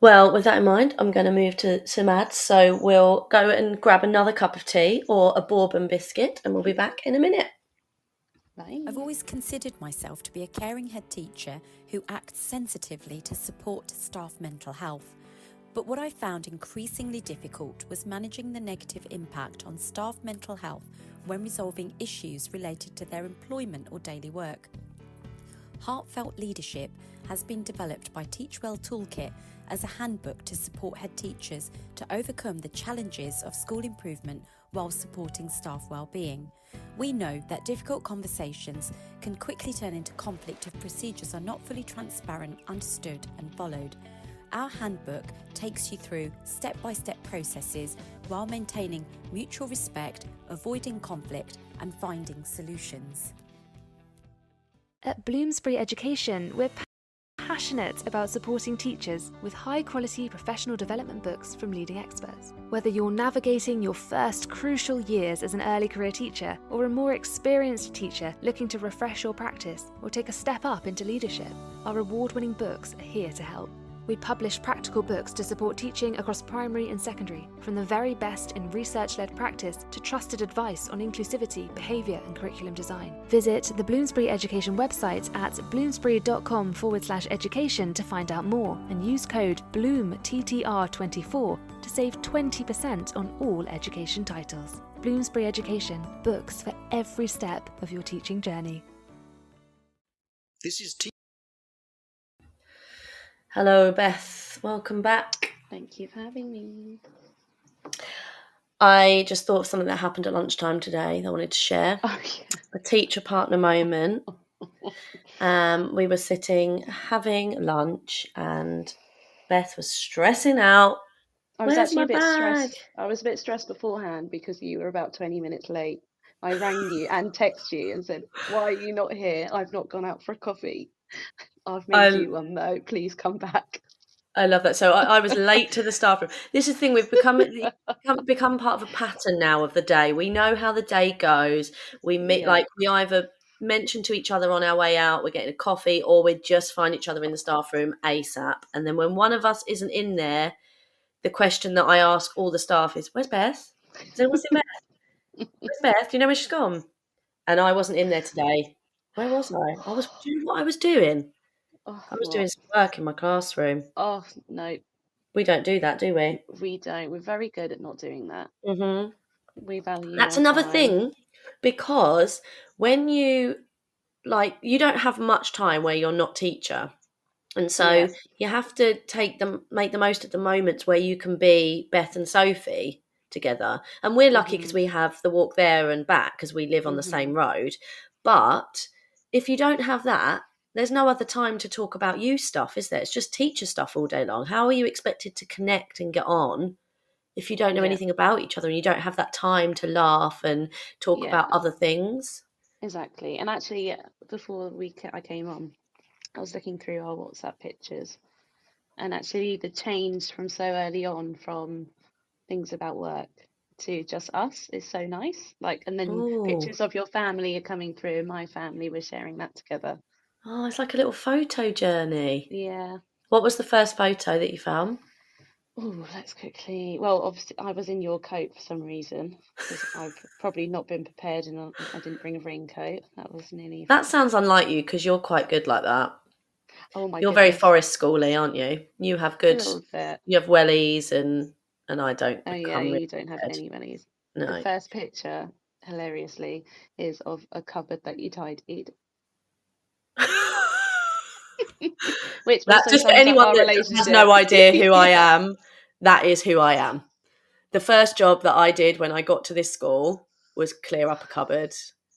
Well, with that in mind, I'm going to move to some ads. So we'll go and grab another cup of tea or a bourbon biscuit, and we'll be back in a minute. I've Bye. always considered myself to be a caring head teacher who acts sensitively to support staff mental health. But what I found increasingly difficult was managing the negative impact on staff mental health when resolving issues related to their employment or daily work. Heartfelt Leadership has been developed by Teachwell Toolkit as a handbook to support head teachers to overcome the challenges of school improvement while supporting staff well-being. We know that difficult conversations can quickly turn into conflict if procedures are not fully transparent, understood and followed. Our handbook takes you through step-by-step processes while maintaining mutual respect, avoiding conflict and finding solutions. At Bloomsbury Education, we're passionate about supporting teachers with high-quality professional development books from leading experts. Whether you're navigating your first crucial years as an early career teacher or a more experienced teacher looking to refresh your practice or take a step up into leadership, our award-winning books are here to help. We publish practical books to support teaching across primary and secondary, from the very best in research-led practice to trusted advice on inclusivity, behaviour and curriculum design. Visit the Bloomsbury Education website at bloomsbury.com/education to find out more and use code BLOOMTTR24 to save 20% on all education titles. Bloomsbury Education, books for every step of your teaching journey. This is Hello, Beth. Welcome back. Thank you for having me. I just thought of something that happened at lunchtime today that I wanted to share. Oh, yeah. A teacher partner moment. We were sitting having lunch and Beth was stressing out. I was Where's actually my a bit bag? stressed. I was a bit stressed beforehand because you were about 20 minutes late. I rang you and texted you and said, "Why are you not here? I've not gone out for a coffee. I've made you one though. Please come back." I love that. So I was late to the staff room. This is the thing, we've become part of a pattern now of the day. We know how the day goes. We Yeah. we either mention to each other on our way out, we're getting a coffee, or we just find each other in the staff room ASAP. And then when one of us isn't in there, the question that I ask all the staff is, "Where's Beth? Has anyone seen Beth? Where's Beth? Do you know where she's gone?" And I wasn't in there today. Where was I? Do you know what I was doing? Oh, I was doing what? some work in my classroom. Oh, no, We don't do that, do we? we don't. We're very good at not doing that. Mm-hmm. We value That's our another time. thing, because when you you don't have much time where you're not teacher. And so Yeah. you have to make the most of the moments where you can be Beth and Sophie together. And we're lucky because Mhm. we have the walk there and back because we live on the same Mhm. road. But if you don't have that, there's no other time to talk about you stuff, is there? It's just teacher stuff all day long. How are you expected to connect and get on if you don't know Yeah. anything about each other and you don't have that time to laugh and talk about Yeah. other things? Exactly. And actually, before I came on, I was looking through our WhatsApp pictures, and actually the change from so early on from things about work to just us is so nice. Like, and then Oh, pictures of your family are coming through. My family, we're sharing that together. it's like a little photo journey. Yeah. What was the first photo that you found? Oh, let's quickly. Well, obviously, I was in your coat for some reason because I've probably not been prepared, and I didn't bring a raincoat. That was nearly. That sounds unlike you because you're quite good like that. Oh my You're very goodness, forest schooly, aren't you? You have a good, little bit. you have wellies and I don't Oh yeah, come really you don't have prepared. any wellies. The No. first picture, hilariously, is of a cupboard that you tidied, which That, also just for sums up anyone our that has no relationship. idea who I Yeah. am, that is who I am. The first job that I did when I got to this school was clear up a cupboard.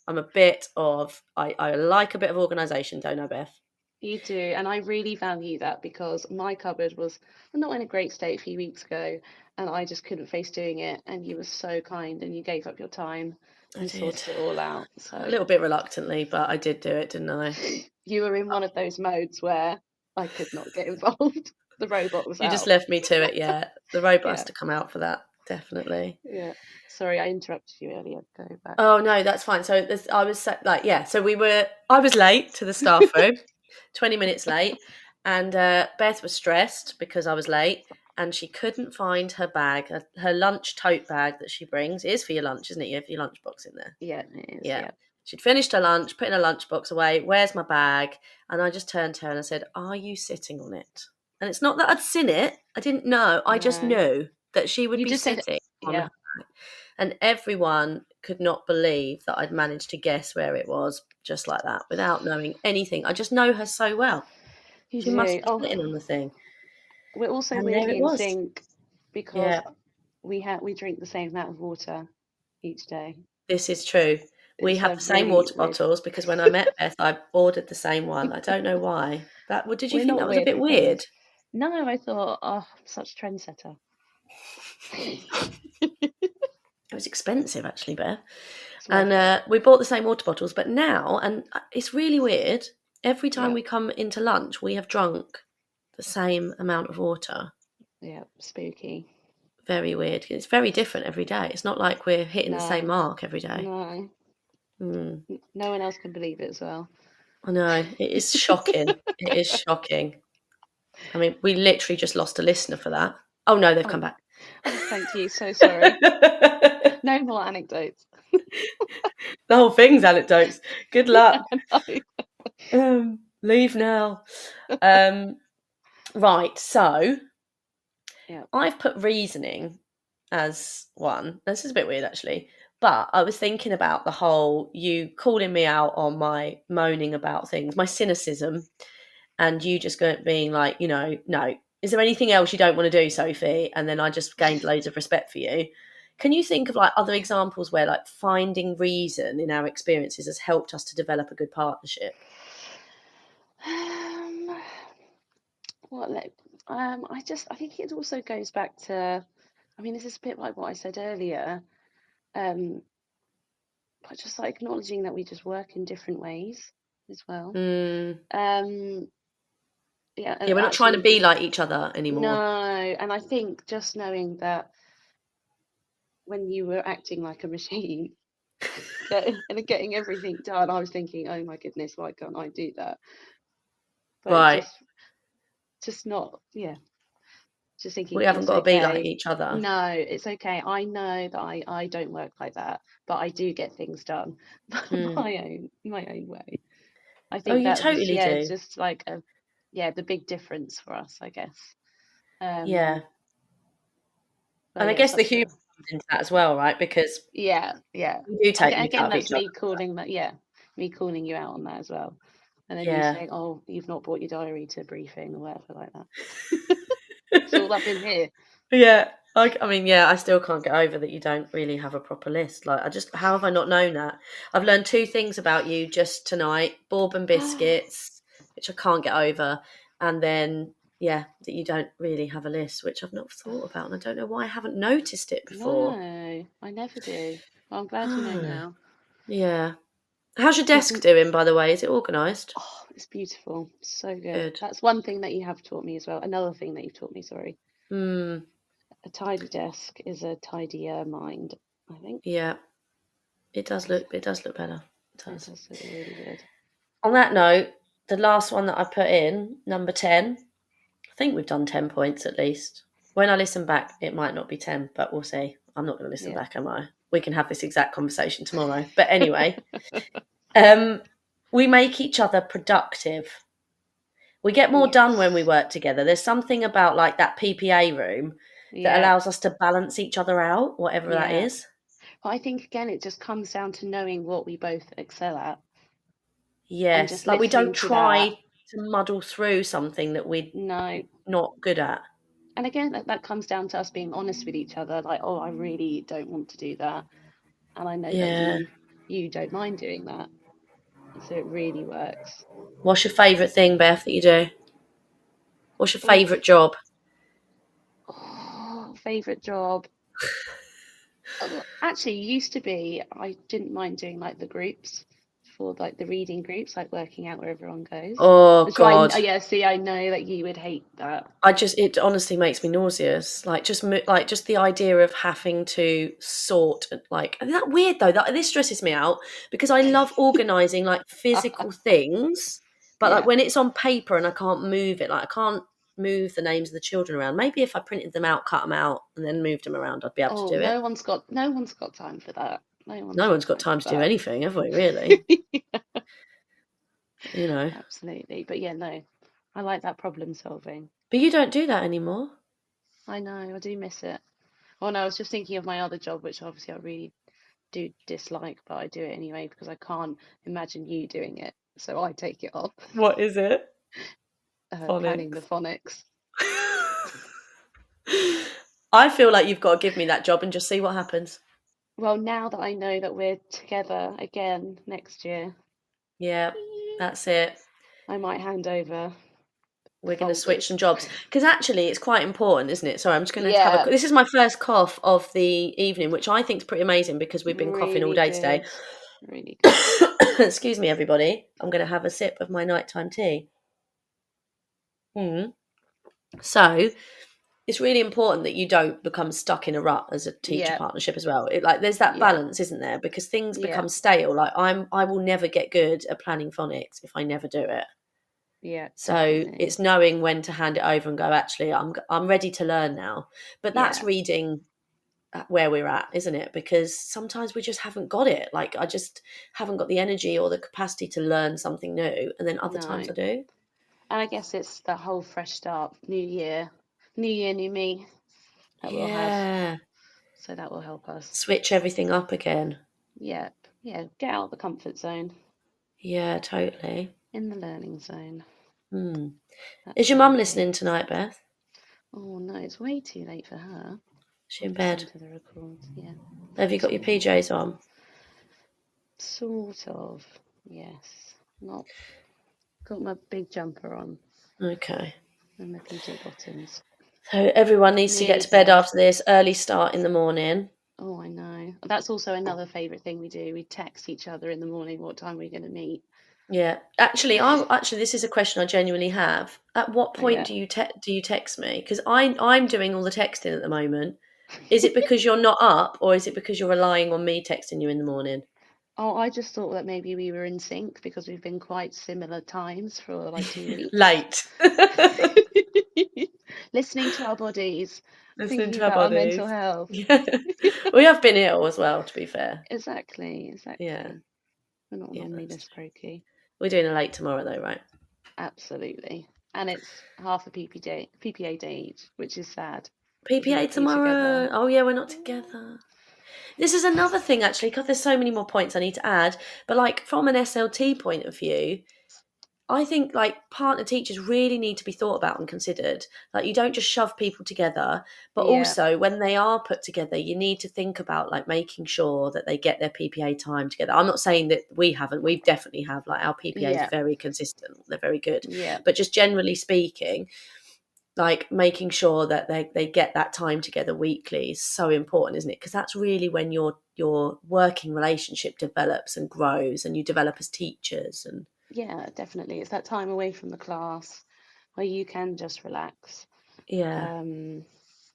I like a bit of organisation, don't I, Beth? You do, and I really value that because my cupboard was not in a great state a few weeks ago, and I just couldn't face doing it. And you were so kind, and you gave up your time I and did. sorted it all out. A So little bit reluctantly, but I did do it, didn't I? you were in one of those modes where I could not get involved. The robot was You just out. left me to it, yeah. The robot has Yeah, to come out for that, definitely. yeah. Sorry, I interrupted you earlier. Go back. Oh no, that's fine. So I was I was late to the staff room, 20 minutes late, and Beth was stressed because I was late, and she couldn't find her bag, her lunch tote bag that she brings. It is for your lunch, isn't it? You have your lunchbox in there. Yeah, it is. Yeah. Yeah. She'd finished her lunch, putting her lunchbox away. Where's my bag? And I just turned to her and I said, "Are you sitting on it?" And it's not that I'd seen it. I didn't know. I just No, knew that she would you be just said, sitting on her yeah. bag. And everyone could not believe that I'd managed to guess where it was just like that without knowing anything. I just know her so well. You She must do. be Oh, sitting on the thing. we're also And there weirdly it in was. sync because Yeah, we drink the same amount of water each day. this is true. We It's have a the same really water weird. bottles because when I met Beth, I ordered the same one. I don't know why. Did you We're think not that was a weird bit weird? friends. No, I thought, oh, such trendsetter. It was expensive, actually, Beth. It's worth And it. we bought the same water bottles, but now, and it's really weird, Every time Yeah. we come into lunch, we have drunk the same amount of water. Yeah, spooky. Very weird. It's very different every day. It's not like we're hitting the same No, mark every day. no, Mm. no one else can believe it as well. I know. It is shocking. It is shocking. I mean, we literally just lost a listener for that. Oh, no, they've come back. Oh, thank you. So sorry. No more anecdotes. The whole thing's anecdotes. Good luck. I know. Leave now. Right, so Yeah. I've put reasoning as one. This is a bit weird, actually. But I was thinking about the whole you calling me out on my moaning about things, my cynicism, and you just being like, no, is there anything else you don't want to do, Sophie? And then I just gained loads of respect for you. Can you think of like other examples where like finding reason in our experiences has helped us to develop a good partnership? What? I think it also goes back to. I mean, this is a bit like what I said earlier. But just like acknowledging that we just work in different ways as well. Mm. Yeah, Yeah, we're not trying to be like each other anymore. No, and I think just knowing that when you were acting like a machine and getting everything done, I was thinking, oh my goodness, why can't I do that? But Right. just not, yeah. Just thinking We haven't it's got to be like okay. each other. No, it's okay. I know that I don't work like that, but I do get things done my own way. I think you that was totally do. just like the big difference for us, I guess. Yeah. But And I yeah, guess the humour comes into that as well, right? Because yeah. we do take the mick out Again, of that's each other. me calling you out on that as well. And then you Yeah. saying, oh, you've not brought your diary to briefing or whatever like that. It's all up in here. Yeah. I mean, yeah, I still can't get over that you don't really have a proper list. Like, how have I not known that? I've learned 2 things about you just tonight: bourbon biscuits, which I can't get over, and then that you don't really have a list, which I've not thought about, and I don't know why I haven't noticed it before. No, I never do. Well, I'm glad you know now. Yeah. How's your desk doing, by the way? Is it organised? Oh, it's beautiful. So good. Good. That's one thing that you have taught me as well. Another thing that you've taught me, sorry. Mm. A tidy desk is a tidier mind, I think. Yeah. It does look better. It does. It does look really good. On that note, the last one that I put in, number 10, I think we've done 10 points at least. When I listen back, it might not be 10, but we'll see. I'm not going to listen back, am I? We can have this exact conversation tomorrow. But anyway, we make each other productive. We get more done when we work together. There's something about like that PPA room that allows us to balance each other out, whatever that is. But I think, again, it just comes down to knowing what we both excel at. Yes, like we don't try to muddle through something that we're not good at. And again, that comes down to us being honest with each other. Like, oh, I really don't want to do that. And I know that you don't mind doing that. So it really works. What's your favourite thing, Beth, that you do? What's your favourite job? Oh, favourite job. Actually, used to be, I didn't mind doing like the groups for like the reading groups, like working out where everyone goes. Oh, God. I know that you would hate that. It honestly makes me nauseous. Like just the idea of having to sort, like, isn't that weird though? This stresses me out because I love organising like physical things, but like when it's on paper and I can't move it, like I can't move the names of the children around. Maybe if I printed them out, cut them out, and then moved them around, I'd be able to do it. No one's got time for that. No one's got time to do anything, have we? Really? You know. Absolutely, but yeah, no, I like that problem solving. But you don't do that anymore. I know, I do miss it. Oh no, I was just thinking of my other job, which obviously I really do dislike, but I do it anyway because I can't imagine you doing it, so I take it off. What is it? Planning the phonics. I feel like you've got to give me that job and just see what happens. Well, now that I know that we're together again next year. Yeah, that's it. I might hand over. We're going to switch some jobs. Because actually, it's quite important, isn't it? Sorry, I'm just going to have a... This is my first cough of the evening, which I think is pretty amazing because we've been coughing all day today. Really good. Excuse me, everybody. I'm going to have a sip of my nighttime tea. So it's really important that you don't become stuck in a rut as a teacher Yeah, partnership as well. There's that yeah, balance, isn't there? Because things yeah, become stale. Like I will never get good at planning phonics if I never do it. yeah, So definitely. it's knowing when to hand it over and go, actually, I'm ready to learn now. But that's Yeah, reading where we're at, isn't it? Because sometimes we just haven't got it. Like I just haven't got the energy or the capacity to learn something new. And then other no. times I And do. I guess it's the whole fresh start, new year, new me that we'll have. Yeah. So that will help us. Switch everything up again. Yeah, yeah, get out of the comfort zone, Yeah, totally. in the learning zone. Hmm. That's Is your how mum it be. listening tonight, Beth? Oh no, it's way too late for her. Is she I'll in listen bed? to the record. Yeah, Have you got your PJs on? sort of. Yes, not got my big jumper on Okay. and my PJ bottoms. So everyone needs to get Nearly to bed there. after this early start in the morning. Oh, I know. That's also another favourite thing we do. We text each other in the morning what time we're going to meet. Yeah. Actually, this is a question I genuinely have. At what Oh, point yeah. do you text me? Because I'm doing all the texting at the moment. Is it because you're not up, or is it because you're relying on me texting you in the morning? Oh, I just thought that maybe we were in sync because we've been quite similar times for like 2 weeks. Late. Listening to our bodies, Listening thinking to our about our mental bodies. health. Yeah. We have been ill as well, to be fair. Exactly, Yeah. exactly. We're not Yeah, normally that's this true. croaky. We're doing a late tomorrow though, right? Absolutely. And it's half a PPA date, which is sad because we PPA would be together. tomorrow. Oh yeah, we're not together. This is another thing actually, because there's so many more points I need to add. But like from an SLT point of view, I think like partner teachers really need to be thought about and considered. Like you don't just shove people together, but Yeah, also when they are put together, you need to think about like making sure that they get their PPA time together. I'm not saying that we haven't. We definitely have. Like our PPA is yeah, very consistent. They're very good. yeah, But just generally speaking, like making sure that they get that time together weekly is so important, isn't it? Because that's really when your working relationship develops and grows and you develop as teachers. And yeah, definitely. It's that time away from the class where you can just relax, yeah,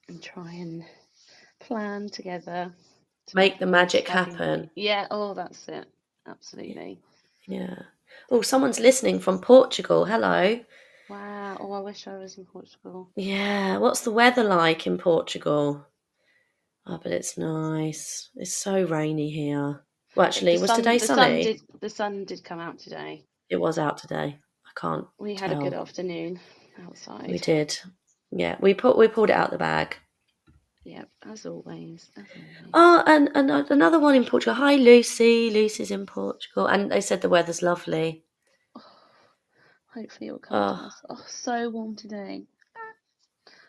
and try and plan together to make make the a nice, magic happy week. happen. Yeah, oh, that's it. Absolutely. Yeah. Oh, someone's listening from Portugal. Hello. Wow. Oh, I wish I was in Portugal. Yeah, what's the weather like in Portugal? Oh, but it's nice. It's so rainy here. Well, actually, The was today sun, sunny? the sun did come out today. It was out today. I can't We had a good tell. afternoon We outside. did. Yeah, we pulled it out the bag. Yep, as always, as always. Oh, and another one in Portugal. Hi, Lucy. Lucy's in Portugal, and they said the weather's lovely. Oh, hopefully it'll come to Oh, us. Oh, so warm today. oh,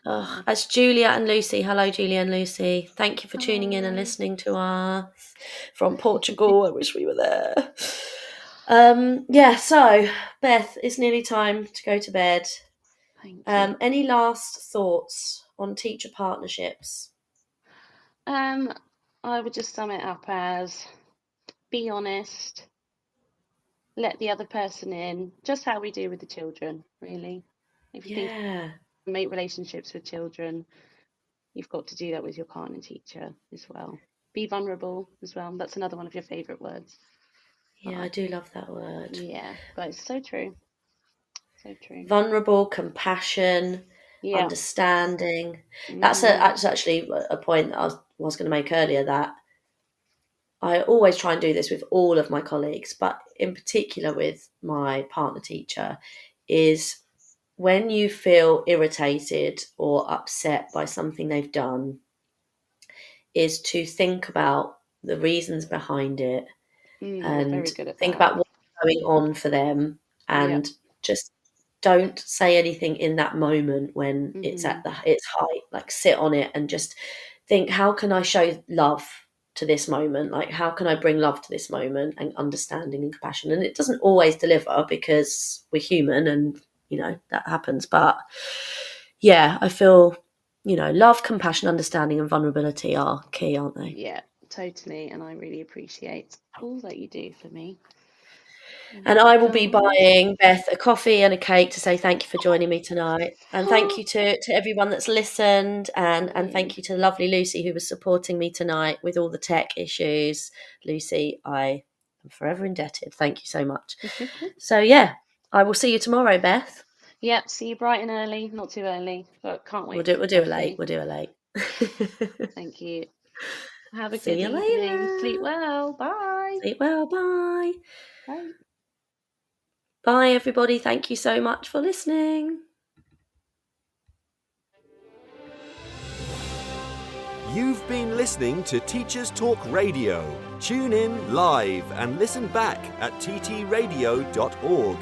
Oh, that's Julia and Lucy. Hello, Julia and Lucy. Thank you for tuning in and hi. listening to us from Portugal. I wish we were there. Yeah. So, Beth, it's nearly time to go to bed. Thank you. Any last thoughts on teacher partnerships? Um, I would just sum it up as be honest, let the other person in, just how we do with the children, really. If you think Yeah. make relationships with children, you've got to do that with your partner teacher as well. Be vulnerable as well. That's another one of your favourite words. Yeah, I do love that word. Yeah, but it's so true. So true. Vulnerable, compassion, Yeah. understanding. Mhm. That's actually a point that I was going to make earlier, that I always try and do this with all of my colleagues, but in particular with my partner teacher, is when you feel irritated or upset by something they've done, is to think about the reasons behind it You're very and good at think that. about what's going on for them, Yeah. and just don't say anything in that moment when it's at Mhm. its height. Like sit on it and just think, how can I show love to this moment? Like how can I bring love to this moment and understanding and compassion? And it doesn't always deliver because we're human and that happens. But yeah, I feel love, compassion, understanding and vulnerability are key, aren't they? Yeah, totally. And I really appreciate all that you do for me. And I will be Welcome. buying Beth a coffee and a cake to say thank you for joining me tonight. And thank you to everyone that's listened. And thank you to lovely Lucy who was supporting me tonight with all the tech issues. Lucy, I am forever indebted. Thank you so much. So, yeah, I will see you tomorrow, Beth. Yep, see you bright and early. Not too early, but can't wait We'll for the do a late. coffee. We'll do a late. Thank you. Have a See good you evening. later. Sleep well. Bye. Sleep well. Bye. Bye. Bye, everybody. Thank you so much for listening. You've been listening to Teachers Talk Radio. Tune in live and listen back at ttradio.org.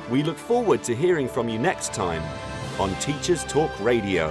We look forward to hearing from you next time on Teachers Talk Radio.